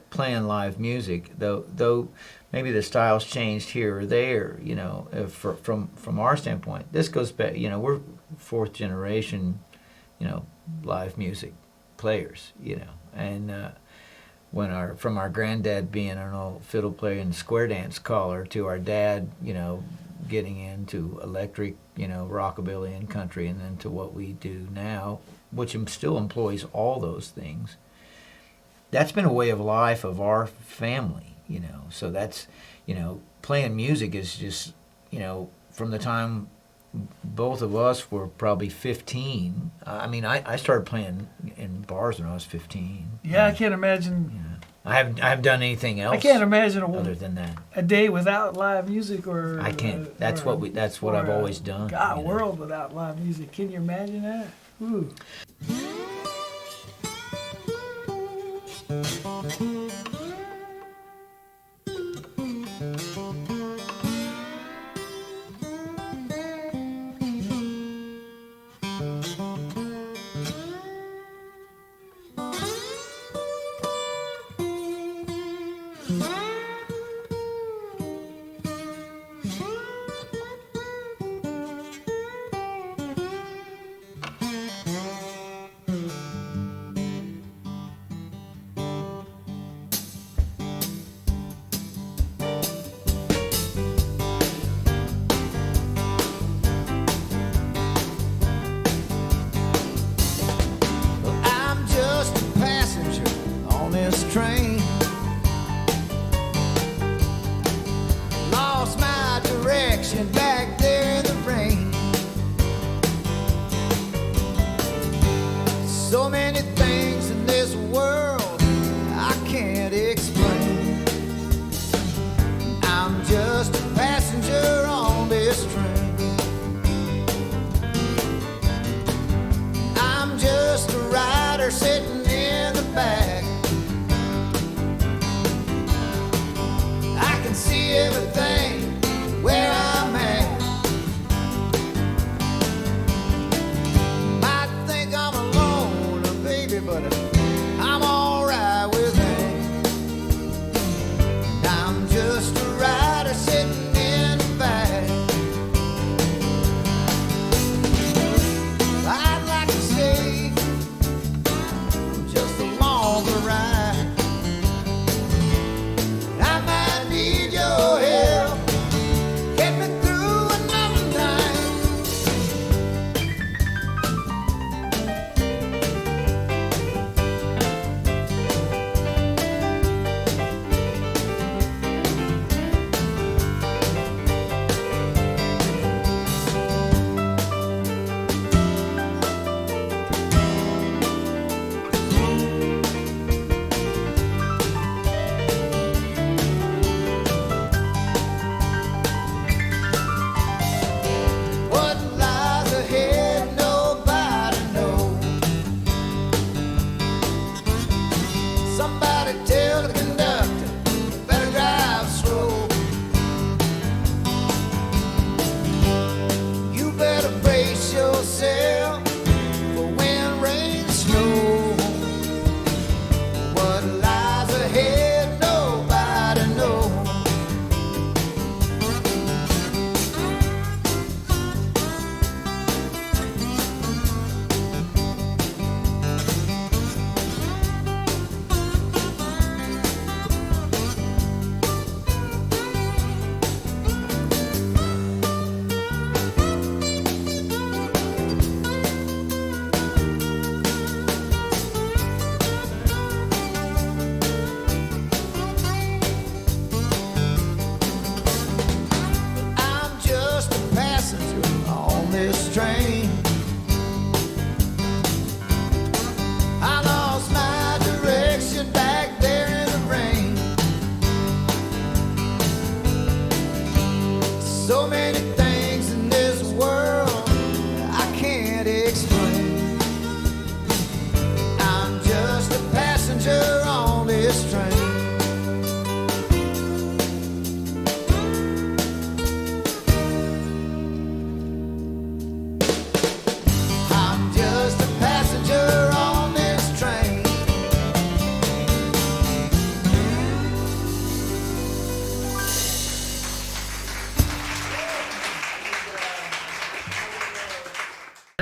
playing live music, though maybe the style's changed here or there, from our standpoint. This goes back, we're fourth generation, live music players, and from our granddad being an old fiddle player and square dance caller to our dad, getting into electric, rockabilly and country, and then to what we do now, which still employs all those things. That's been a way of life of our family, So that's, playing music is just, from the time both of us were probably 15. I started playing in bars when I was 15. Yeah, I can't imagine. I haven't done anything else. I can't imagine other than that. A day without live music, or I can't. That's what I've always done. A world without live music. Can you imagine that? Ooh. Train lost my direction back there in the rain. So many things in this world I can't explain. I'm just a passenger on this train. I'm just a rider sitting in the back. See everything where I'm at. Might think I'm alone, baby, but I'm alright with that. I'm just a rider sitting in the back. I'd like to say I'm just along the ride.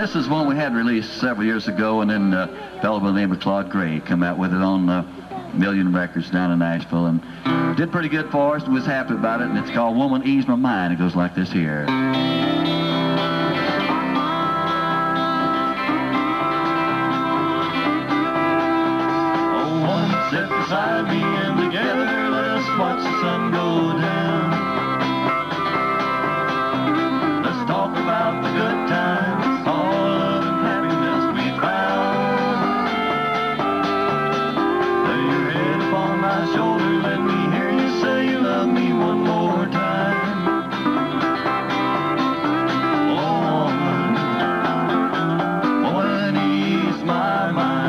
This is one we had released several years ago, and then a fellow by the name of Claude Gray come out with it on Million Records down in Nashville, and did pretty good for us, and was happy about it, and it's called Woman Ease My Mind. It goes like this here. Oh, woman, sit beside me, and together let us watch the sun go down. Let's talk about the good times, all love and happiness we found. Lay your head upon my shoulder, let me hear you say you love me one more time. Oh, woman, ease my mind.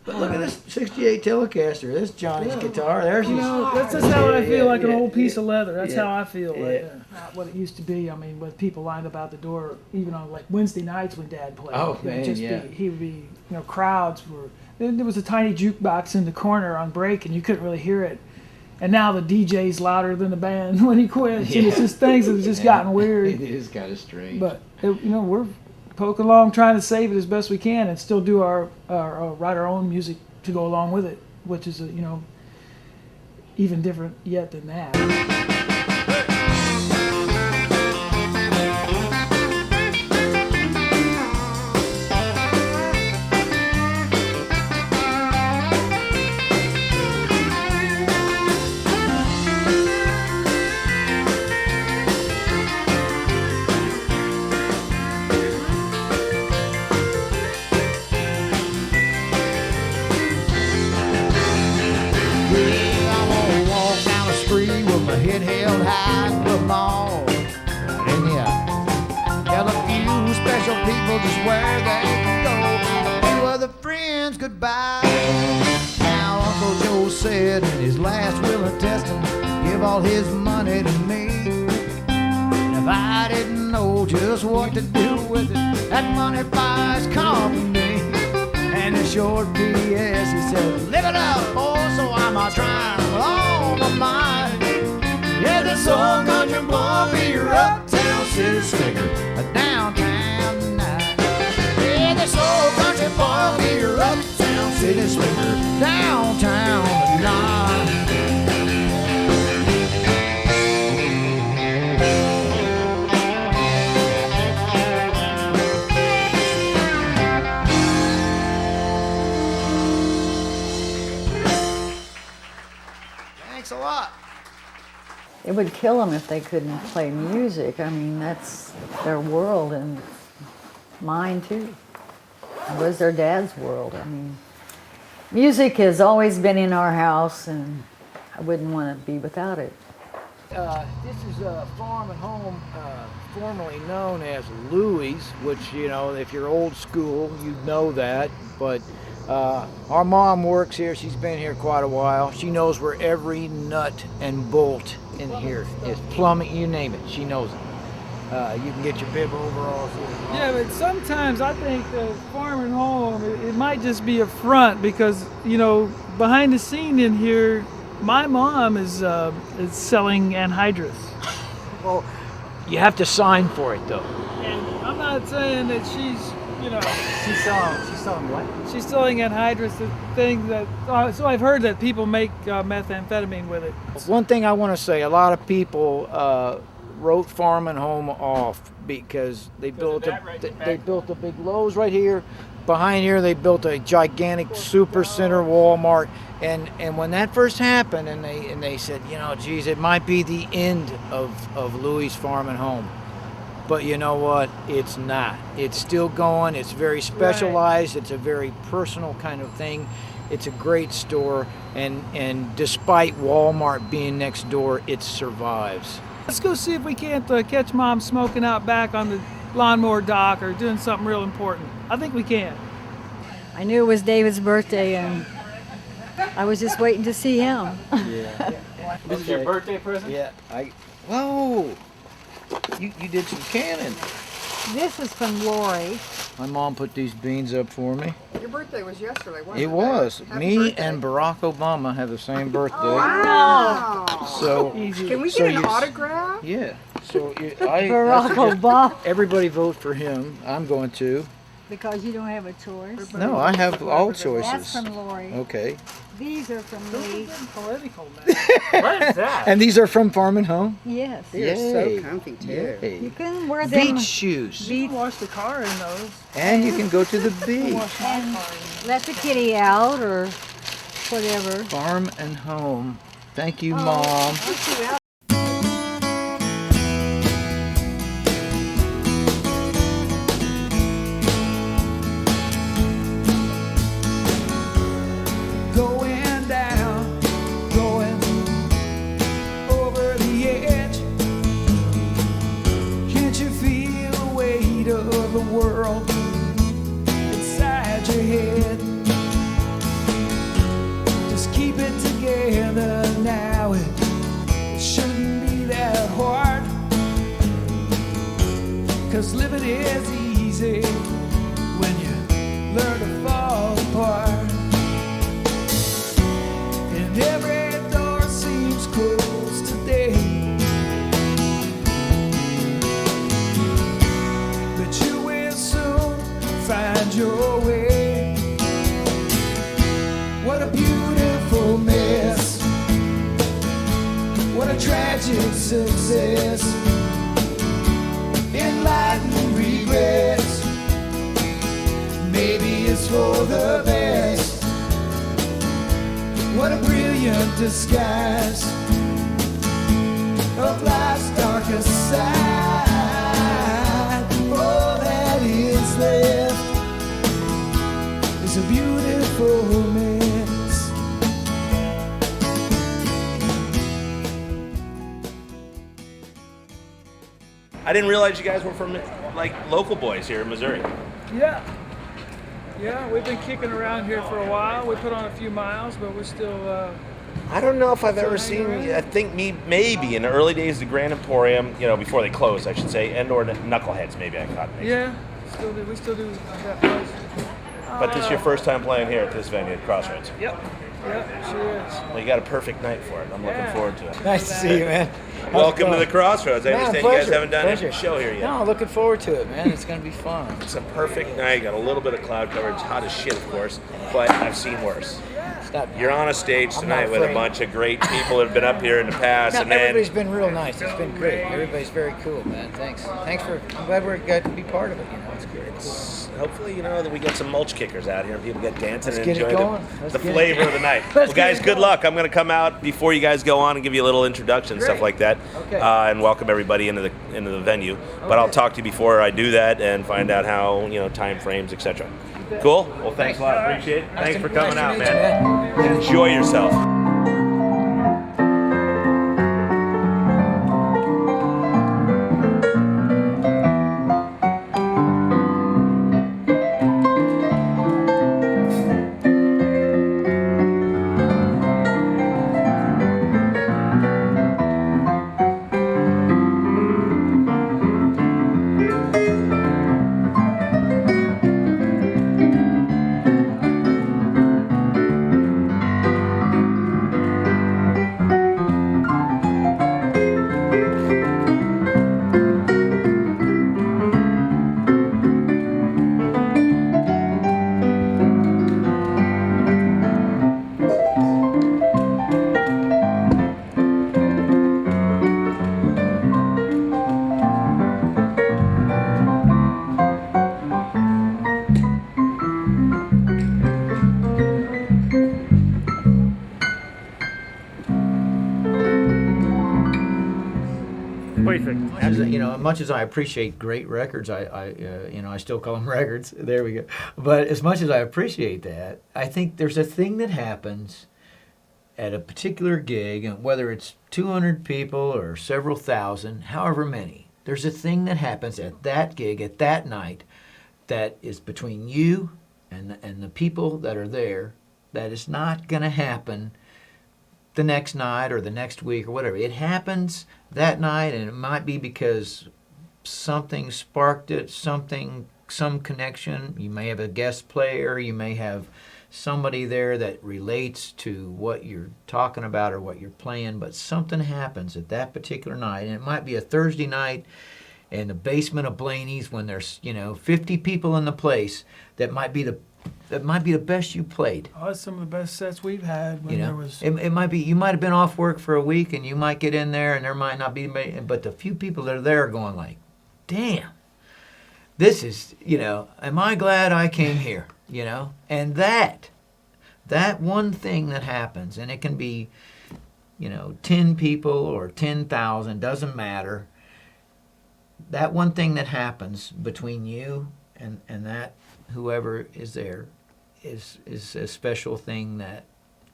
Look at this 68 Telecaster. This Johnny's guitar. There's You his. know, that's just how I feel, like an yeah, old piece of leather. That's yeah, how I feel. yeah. Not what it used to be. I mean, with people lined up out the door, even on like Wednesday nights when Dad played. Oh, it would man, just yeah. he would be, you know, crowds were. There was a tiny jukebox in the corner on break, and you couldn't really hear it. And now the DJ's louder than the band when he quits. And it's just things that have just gotten weird. It is kind of strange. But you know, we're poking along, trying to save it as best we can, and still do our write our own music to go along with it, which is you know, even different yet than that. Yeah, I wanna walk down the street with my head held high and foot long. And yeah, tell a few special people just where they can go. A few other friends goodbye. Now Uncle Joe said in his last will and testament, give all his money to me. And if I didn't know just what to do with it, that money buys company. And a short P.S. he said, live it up, boy, so I'm a trying with all my mind. Yeah, this old country boy be your uptown city slicker, a downtown tonight. Yeah, this old country boy be your uptown city slicker, downtown tonight. Thanks a lot. It would kill them if they couldn't play music. I mean, that's their world, and mine too. It was their dad's world. I mean, music has always been in our house, and I wouldn't want to be without it. This is a farm and home formerly known as Louis, which, you know, if you're old school, you'd know that. But our mom works here. She's been here quite a while. She knows where every nut and bolt in here is. Plumbing, you name it, she knows it. You can get your bib overalls here. Yeah, but sometimes I think the farm and home, it might just be a front because, you know, behind the scene in here, my mom is selling anhydrous. Well, you have to sign for it, though. And I'm not saying that she's, you know, She's selling what? she's selling anhydrous, the thing that, so I've heard that people make methamphetamine with it. One thing I want to say, a lot of people wrote farm and home off because they built they built a big Lowe's right here. Behind here, they built a gigantic super center Walmart. And when that first happened, and they said, you know, geez, it might be the end of Louis' Farm and Home. But you know what? It's not. It's still going. It's very specialized. It's a very personal kind of thing. It's a great store. And despite Walmart being next door, it survives. Let's go see if we can't catch Mom smoking out back on the lawnmower dock or doing something real important. I think we can. I knew it was David's birthday, and I was just waiting to see him. Yeah. This is your birthday present? Yeah. Whoa! You did some canning. This is from Lori. My mom put these beans up for me. Your birthday was yesterday, wasn't it? It was. Happy Me birthday. and Barack Obama have the same birthday. Wow. So Easy. Can we So get an you- autograph? yeah. So Barack Obama. everybody vote for him. I'm going to. Because you don't have a choice. No, I have all That's choices. from Lori. Okay. These are from me. Political, man. What is that? And these are from Farm and Home? Yes. They're Yay. so comfy too. Yay. You can wear them. Beach shoes. You can wash the car in those. And you can go to the beach. Wash my And car in. let the kitty out or whatever. Farm and Home. Thank you, Oh. Mom. Going down, going over the edge. Can't you feel the weight of the world inside your head? Just keep it together now. It shouldn't be that hard. 'Cause living is easy when you learn to fall apart. And every door seems closed today, but you will soon find your way. What a beautiful mess, what a tragic success, enlightened regrets. Maybe it's for the best. What a brilliant disguise of life's darkest side. All that is left is a beautiful mess. I didn't realize you guys were from like local boys here in Missouri. Yeah. Yeah, we've been kicking around here for a while. We put on a few miles, but we're still. I don't know if I've ever So seen. hang around? I think maybe in the early days of the Grand Emporium, before they closed, I should say, and or the Knuckleheads. Maybe I caught. Mixed. Yeah, we still do that place. But this is your first time playing here at this venue at Crossroads. Yep, sure is. Well, you got a perfect night for it. I'm looking Yeah. forward to it. Nice to see you, man. How's it Welcome to going? the Crossroads. I Man, understand you guys pleasure, haven't done pleasure. a show here yet. No, looking forward to it, man. It's going to be fun. It's a perfect night. Got a little bit of cloud cover. It's hot as shit, of course, but I've seen worse. Stop. You're on a stage I'm tonight not with a afraid. bunch of great people that have been up here in the past, No, and then everybody's been real nice. It's been great. Everybody's very cool, man. Thanks. Thanks for. I'm glad we got to be part of it. It's good. hopefully, that we get some mulch kickers out here and people get dancing Let's and get it enjoy going. Let's the get it- flavor of the night. Let's Well, guys, get it good going. luck. I'm going to come out before you guys go on and give you a little introduction and stuff Great. like that, Okay. and welcome everybody into the venue. But I'll Okay. talk to you before I do that and find out how time frames, etc. Cool. Well, thanks a lot. Appreciate it. Thanks for coming out, Nice to meet man. you, man. Enjoy yourself. Much as I appreciate great records, I still call them records. There we go. But as much as I appreciate that, I think there's a thing that happens at a particular gig, and whether it's 200 people or several thousand, however many, there's a thing that happens at that gig, at that night, that is between you and the people that are there, that is not going to happen the next night or the next week or whatever. It happens that night, and it might be because something sparked it, some connection. You may have a guest player, you may have somebody there that relates to what you're talking about or what you're playing, but something happens at that particular night, and it might be a Thursday night in the basement of Blaney's when there's 50 people in the place. That might be the best you played. Oh, that's some of the best sets we've had when there was. It might be, you might have been off work for a week and you might get in there and there might not be anybody, but the few people that are there are going like, damn, this is, am I glad I came here, And that one thing that happens, and it can be, 10 people or 10,000, doesn't matter. That one thing that happens between you and that whoever is there is a special thing that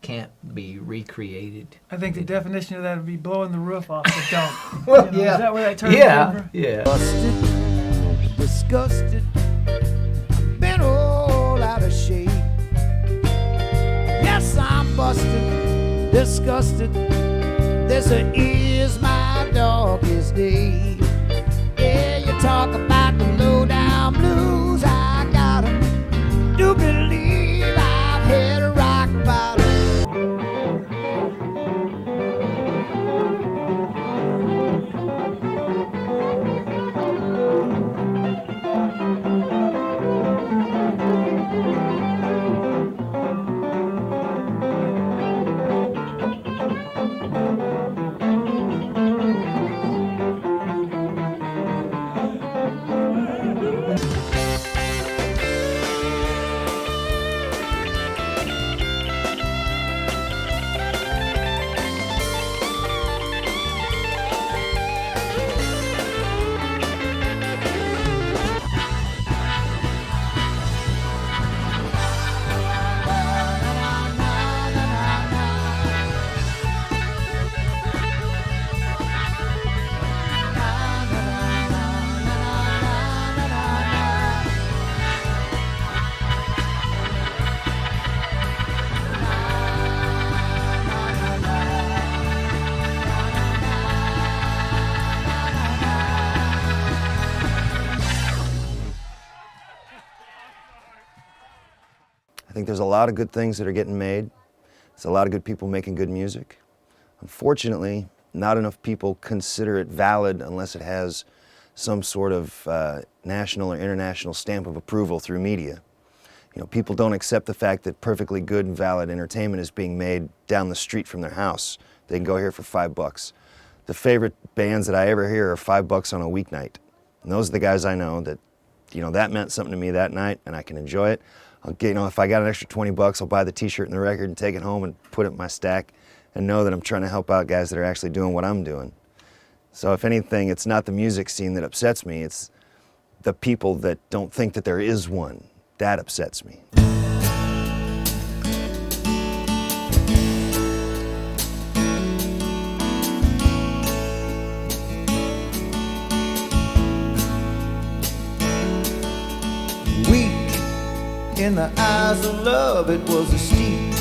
can't be recreated. I think the definition of that would be blowing the roof off the dump. Well, Is that where that term came from? Yeah. Busted, disgusted, been all out of shape. Yes, I'm busted, disgusted. This is my darkest day. Yeah, you talk about the low down blues. I got 'em. Do believe I've hit a rock bottom. I think there's a lot of good things that are getting made. There's a lot of good people making good music. Unfortunately, not enough people consider it valid unless it has some sort of national or international stamp of approval through media. People don't accept the fact that perfectly good and valid entertainment is being made down the street from their house. They can go here for $5. The favorite bands that I ever hear are $5 on a weeknight. And those are the guys I know that, that meant something to me that night and I can enjoy it. I'll get, if I got an extra $20, I'll buy the t-shirt and the record and take it home and put it in my stack and know that I'm trying to help out guys that are actually doing what I'm doing. So if anything, it's not the music scene that upsets me, it's the people that don't think that there is one. That upsets me. In the eyes of love, it was a steep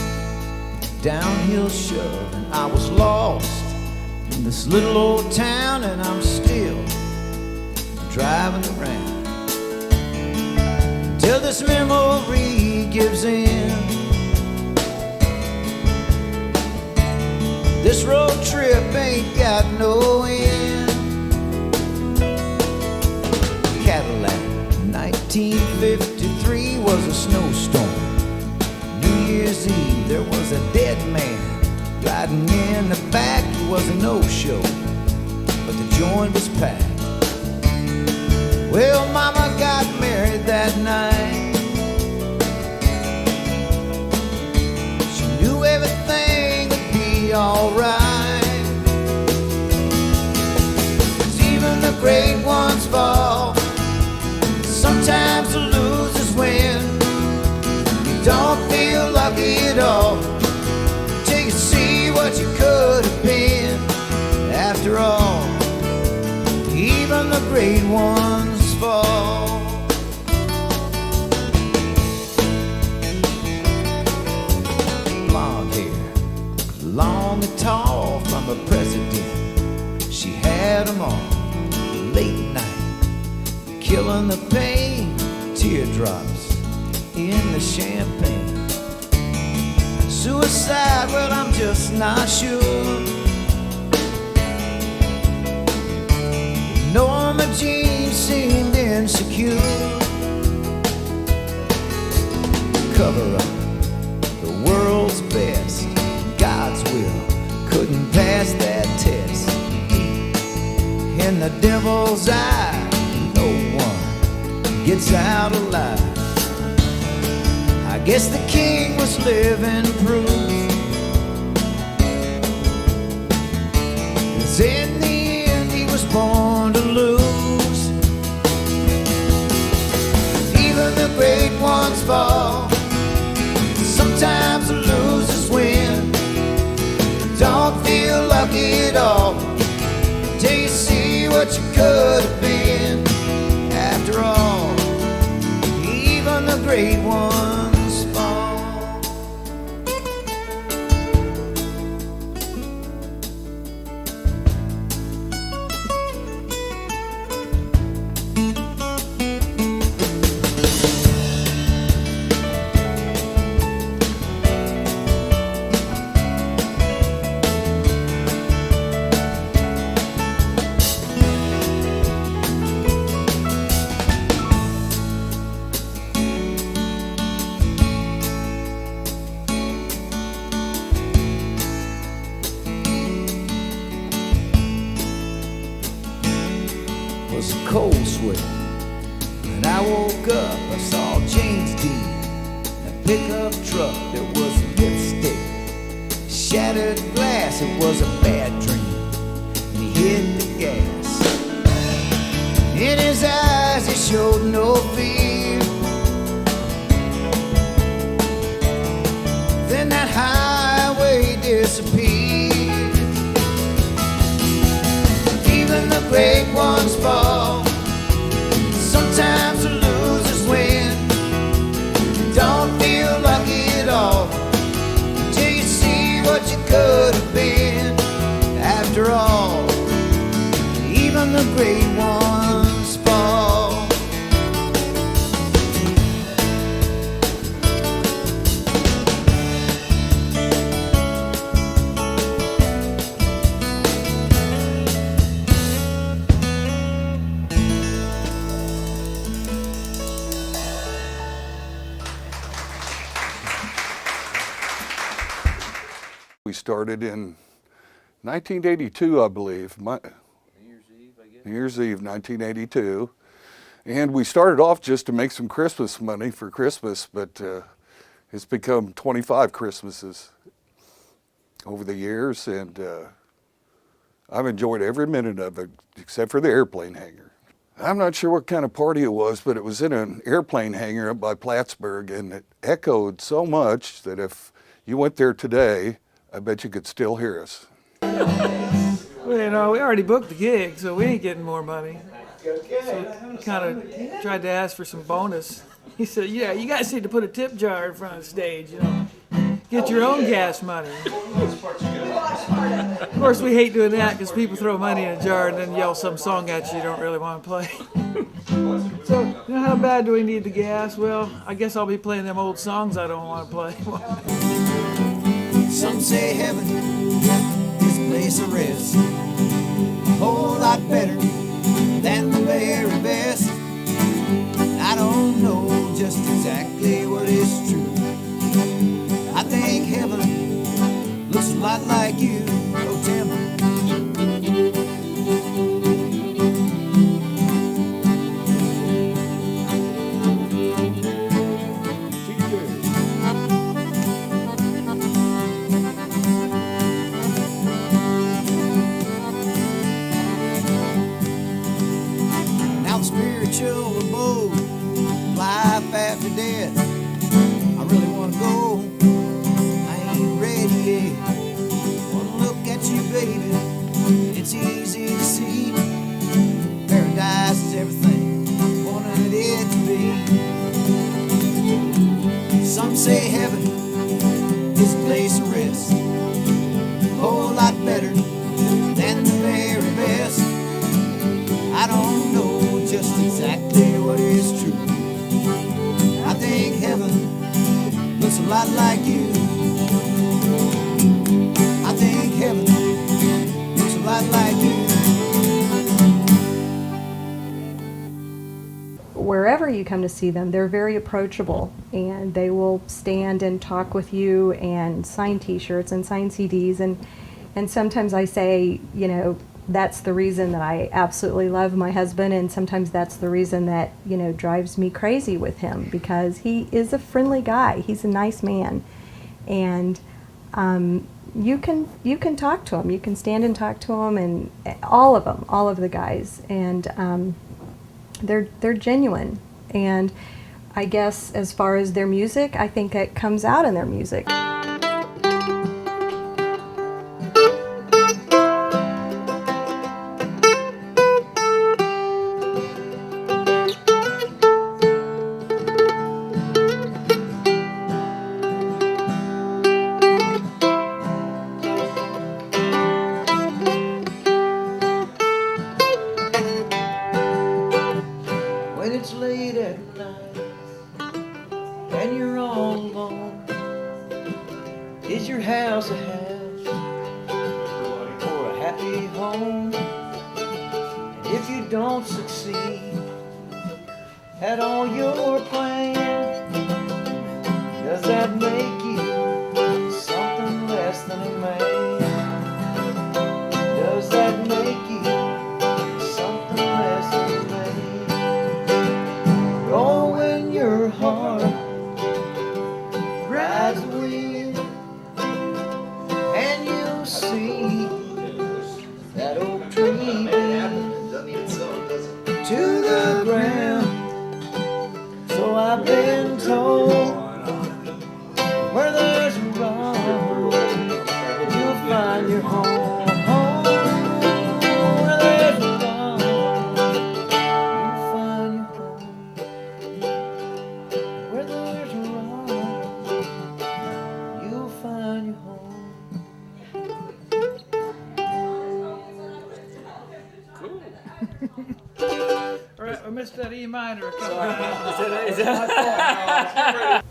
downhill shove, and I was lost in this little old town, and I'm still driving around till this memory gives in. This road trip ain't got no end. Cadillac 1953 was a snowstorm. New Year's Eve, there was a dead man riding in the back. He was a no-show, but the joint was packed. Well, Mama got married that night. She knew everything would be alright. 'Cause even the great ones fall. Sometimes the losers win. You don't feel lucky at all till you see what you could have been. After all, even the great ones fall. Blonde hair, long and tall from a president. She had them all, late night, killing the pain, teardrops in the champagne. Suicide, well, I'm just not sure. Norma Jean seemed insecure. Cover up the world's best. God's will couldn't pass that test. In the devil's eye, no one gets out alive. I guess the king was living proof. 'Cause in the end he was born to lose. Even the great ones fall. Sometimes the losers win. Don't feel lucky at all till you see what you could have been. After all, even the great ones fall. Was a cold sweat. When I woke up, I saw James Dean in a pickup truck. There was lipstick, shattered glass. It was a bad dream, and he hit the gas. In his eyes, he showed no fear. Then that highway disappeared. Even the great ones fall. Sometimes the losers win. Don't feel lucky at all till you see what you could have been. After all, even the great ones fall. We started in 1982, I believe. New Year's Eve, 1982. And we started off just to make some Christmas money for Christmas, but it's become 25 Christmases over the years, and I've enjoyed every minute of it, except for the airplane hangar. I'm not sure what kind of party it was, but it was in an airplane hangar up by Plattsburgh, and it echoed so much that if you went there today, I bet you could still hear us. Well, you know, we already booked the gig, so we ain't getting more money. So we kind of tried to ask for some bonus. He said, yeah, you guys need to put a tip jar in front of the stage, you know. Get your own gas money. Of course, we hate doing that because people throw money in a jar and then yell some song at you don't really want to play. So, you know, how bad do we need the gas? Well, I guess I'll be playing them old songs I don't want to play. Some say heaven is a place of rest, a whole lot better than the very best. I don't know just exactly what is true. I think heaven looks a lot like you, oh Tim. Spiritual abode, life after death. I really want to go, I ain't ready yet. Want to look at you, baby, it's easy to see. Paradise is everything, wanted it to be. Some say heaven is a place of rest, a whole lot better than the very best. I don't know just exactly what is true. I think heaven looks a lot like you. you come to see them, they're very approachable, and they will stand and talk with you and sign T-shirts and sign CDs, and sometimes I say, you know, that's the reason that I absolutely love my husband, and sometimes that's the reason that, you know, drives me crazy with him, because he is a friendly guy. He's a nice man, and you can talk to him. You can stand and talk to him, and all of them, all of the guys, and they're genuine. And I guess as far as their music, I think it comes out in their music. When it's late at night and you're all alone, is your house a house or a happy home? And if you don't succeed at all your plans, does that make you something less than a man? Does that make you something less than a man? Oh, when your heart rides the wind and you see that oak tree bend to the ground. So I've been told, where there's a rock, you'll find your home. Where there's a rock, you'll find your home. Where there's a rock, you'll find your home. All right, I missed that E minor a couple times.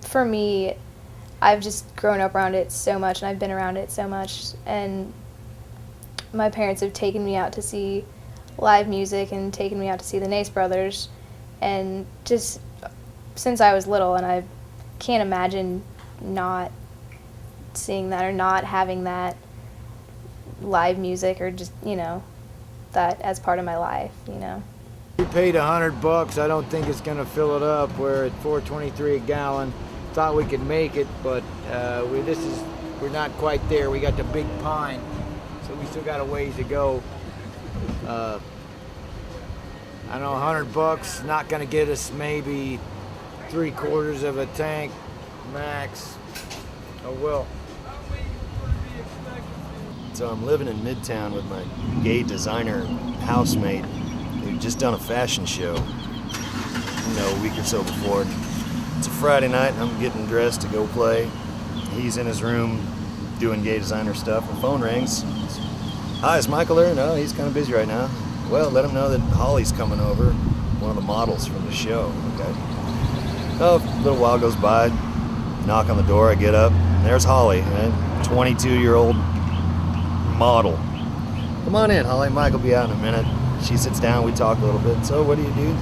For me, I've just grown up around it so much, and I've been around it so much, and my parents have taken me out to see live music and taken me out to see the Nace brothers, and just since I was little, and I can't imagine not seeing that or not having that live music, or just, you know, that as part of my life, you know. We paid $100. I don't think it's gonna fill it up. We're at $4.23 a gallon. Thought we could make it, but we're not quite there. We got the big pine, so we still got a ways to go. I know $100 not gonna get us maybe 3/4 of a tank max. Oh well. So I'm living in Midtown with my gay designer housemate. We've just done a fashion show, a week or so before. It's a Friday night and I'm getting dressed to go play. He's in his room doing gay designer stuff. The phone rings. Hi, is Michael there? No, he's kind of busy right now. Well, let him know that Holly's coming over, one of the models from the show, okay? Oh, a little while goes by, knock on the door, I get up, and there's Holly, a 22-year-old model. Come on in, Holly, Mike will be out in a minute. She sits down, we talk a little bit. So what do you do?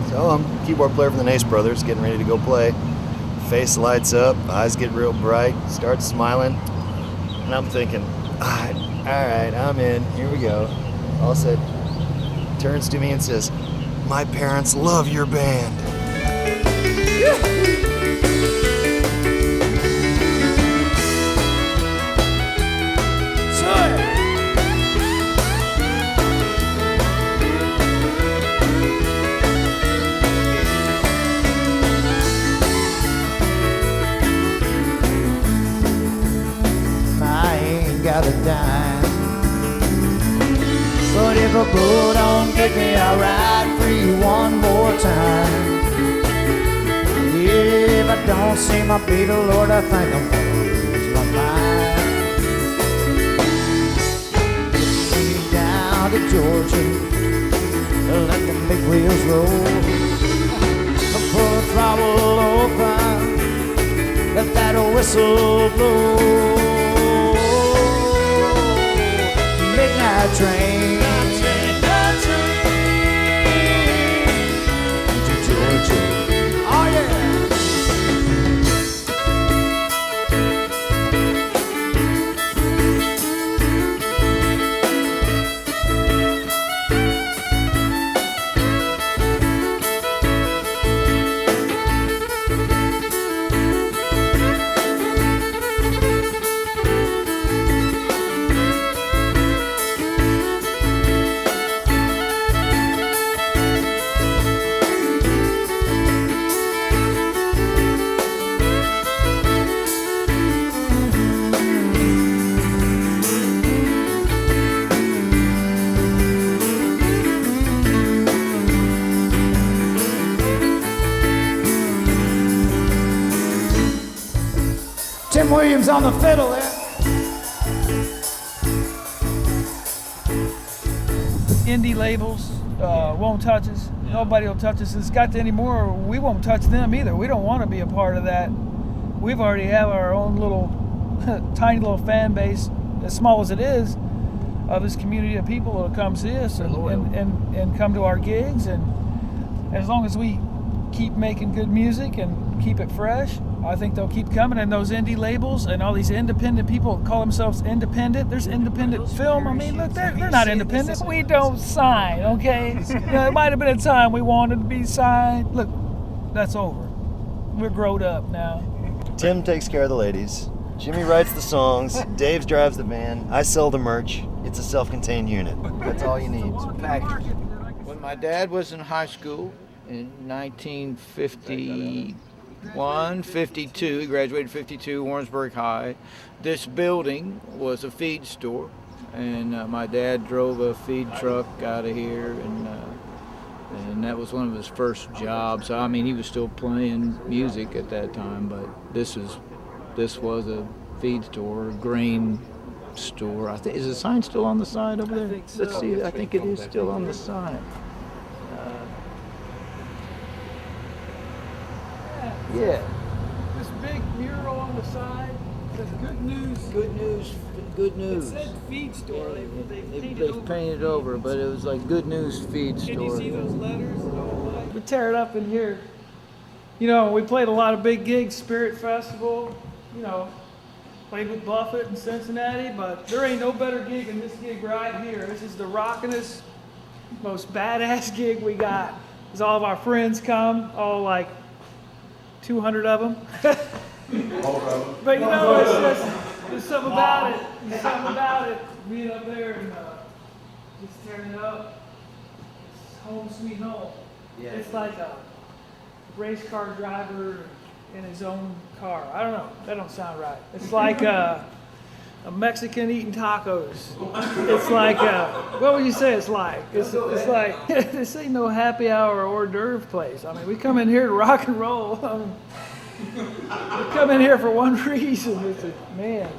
So I'm a keyboard player for the Nace brothers, getting ready to go play. Face lights up, eyes get real bright, starts smiling, and I'm thinking, all right, I'm in, here we go. All of a sudden, turns to me and says, my parents love your band. Got a dime, but if a bull don't get me, I'll ride free one more time. If I don't see my baby, Lord, I think I'm gonna lose my mind. Take me down to Georgia, let the big wheels roll. Pull the throttle open, let that whistle blow. Midnight train to Georgia. Jim Williams on the fiddle there. Indie labels won't touch us. Nobody will touch us. It's got to anymore. We won't touch them either. We don't want to be a part of that. We've already have our own little tiny little fan base, as small as it is, of this community of people that'll come see us and come to our gigs. And as long as we keep making good music and keep it fresh, I think they'll keep coming. And those indie labels and all these independent people call themselves independent. There's independent film. I mean, look, they're not independent. We don't sign, okay? There might have been a time we wanted to be signed. Look, that's over. We're grown up now. Tim takes care of the ladies. Jimmy writes the songs. Dave drives the van. I sell the merch. It's a self-contained unit. That's all you need. When my dad was in high school in 1951, 52, he graduated in 52, Warrensburg High. This building was a feed store, and my dad drove a feed truck out of here, and that was one of his first jobs. I mean, he was still playing music at that time, but this was a feed store, grain store. I think, is the sign still on the side over there? Let's see. I think it is still on the sign. Yeah. This big mural on the side says good news. Good news. Good news. It said feed store. They've painted over, but it was like good news feed store. Can you see those letters? We tear it up in here. You know, we played a lot of big gigs, Spirit Festival, you know, played with Buffett in Cincinnati, but there ain't no better gig than this gig right here. This is the rockin'est, most badass gig we got. Because all of our friends come, all like 200 of them. But you know, it's just, there's something about it. There's something about it, being up there and just tearing it up. It's home sweet home. Yeah. It's like a race car driver in his own car. I don't know. That don't sound right. It's like a Mexican eating tacos. It's like what would you say it's like? It's like this ain't no happy hour or hors d'oeuvre place. I mean, we come in here to rock and roll. We come in here for one reason. It's man.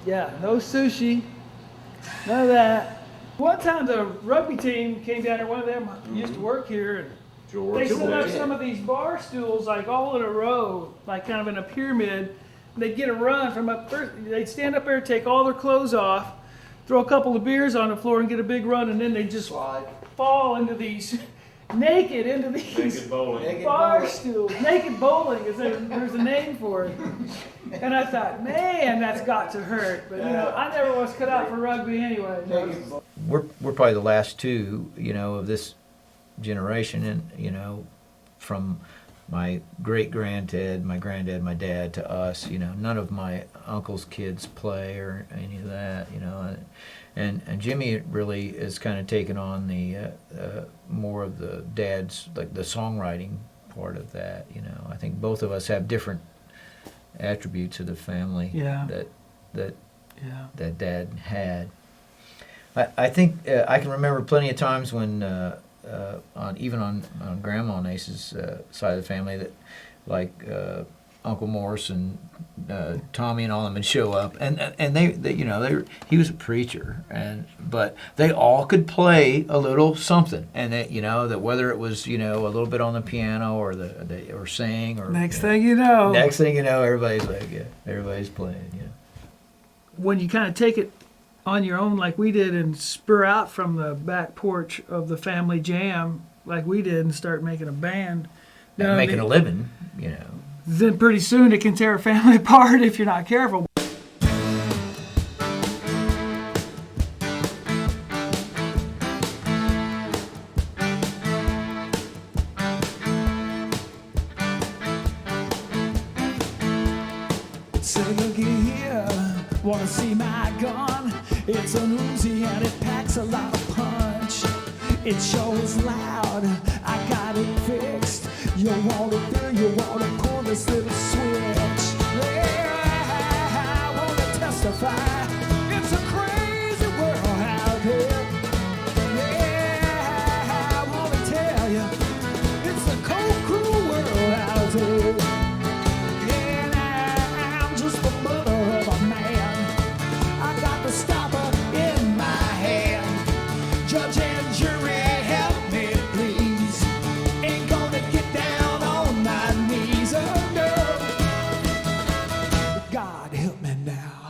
Yeah, no sushi, none of that. One time the rugby team came down here. One of them used to work here, and they set up some of these bar stools like all in a row, like kind of in a pyramid. They'd get a run from up first. They'd stand up there, take all their clothes off, throw a couple of beers on the floor, and get a big run, and then they just fall into these naked bar stools. Naked bowling is there's a name for it. And I thought, man, that's got to hurt. But you know, I never was cut out for rugby anyway. We're probably the last two, you know, of this generation, and you know, from my great-granddad, my granddad, my dad, to us, you know, none of my uncle's kids play or any of that, you know. And Jimmy really is kind of taken on the more of the dad's, like the songwriting part of that, you know. I think both of us have different attributes of the family that Dad had. I think I can remember plenty of times when on Grandma Nace's side of the family, that like Uncle Morris and Tommy and all of them would show up, and they you know, he was a preacher, but they all could play a little something, and that, you know, that whether it was, you know, a little bit on the piano or or sing, or next thing you know, everybody's like, yeah, everybody's playing, yeah. When you kind of take it on your own like we did and spur out from the back porch of the family jam like we did and start making a band, making a living, you know, then pretty soon it can tear a family apart if you're not careful. Say, looky here, wanna see my gun? It's an Uzi and it packs a lot of punch. It shows loud, I got it fixed. You wanna feel, you wanna pull this little switch. Yeah, I wanna testify. It's a crazy world out there. Yeah, I wanna tell you, it's a cold, cruel world out there. And Judge and jury, help me, please. Ain't gonna get down on my knees, oh no. God help me now.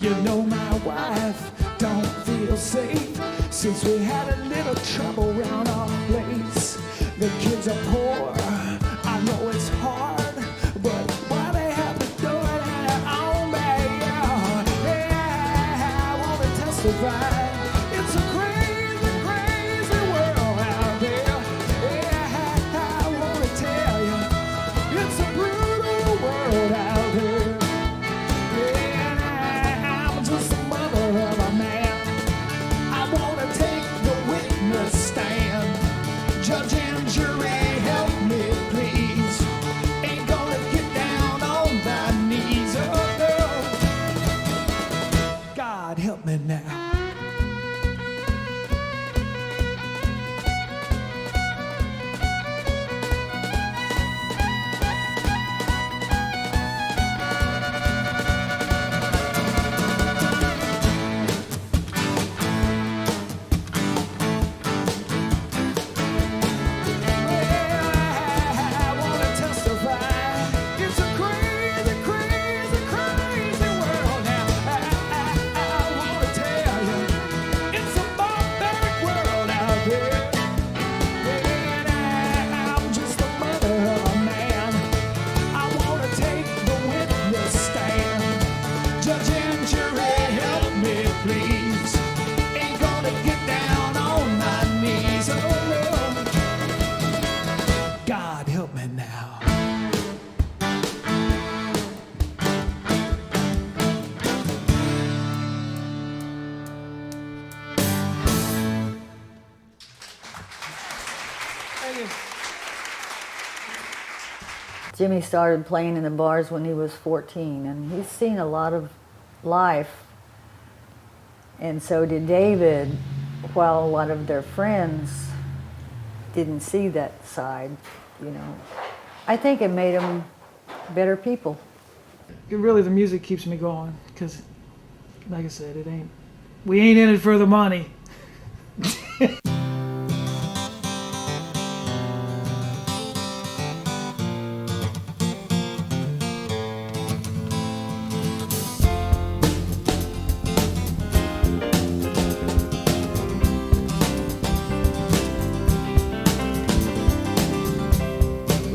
You know my wife don't feel safe since we had a little trouble around our place. The kids are poor, I know it's hard, but why they have to do it on me? Yeah, I want to testify. It's a crazy, crazy world out there. Yeah, I want to tell you, it's a brutal world out there. Yeah, I'm just a mother of a man. I want to take the witness stand. Judge and jury, help me, please. Ain't gonna get down on my knees, oh no. God help me now. I want to testify. It's a crazy, crazy, crazy world now. I want to tell you, it's a barbaric world out there. And I'm just a mother of a man. I want to take the witness stand. Judge and jury, help me, please. Ain't gonna get down on my knees, oh no. God help me now. Jimmy started playing in the bars when he was 14, and he's seen a lot of life. And so did David, while a lot of their friends didn't see that side, you know. I think it made them better people. Really, the music keeps me going, because, like I said, we ain't in it for the money.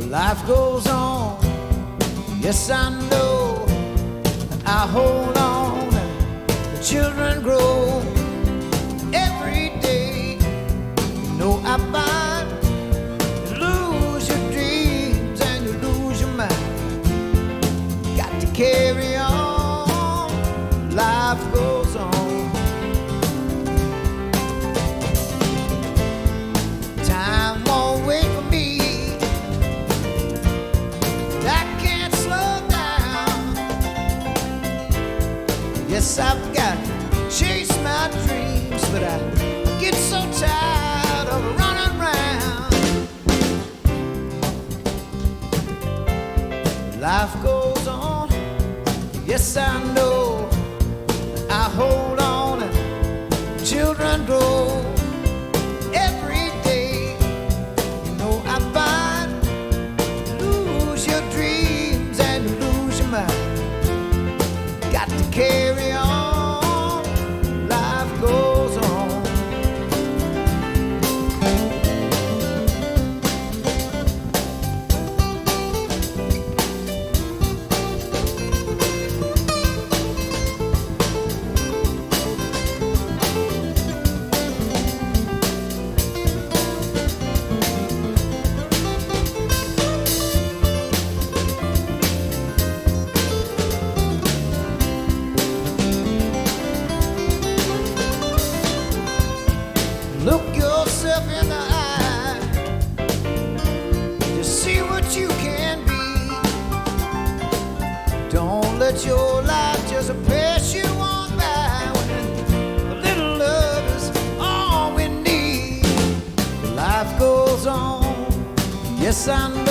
Life goes on, yes I know. I hold on and the children grow. Every day, you know I find you lose your dreams and you lose your mind. Got to carry on, life goes on. Time won't wait for me. Yes, I've got to chase my dreams, but I get so tired of running around. Life goes on, yes I know. I hold on and children grow. Every day, you know I find you lose your dreams and you lose your mind. Got to carry on, life goes on. Look yourself in the eye, just see what you can be. Don't let your life just pass you on by when a little love is all we need. Life goes on, yes I know.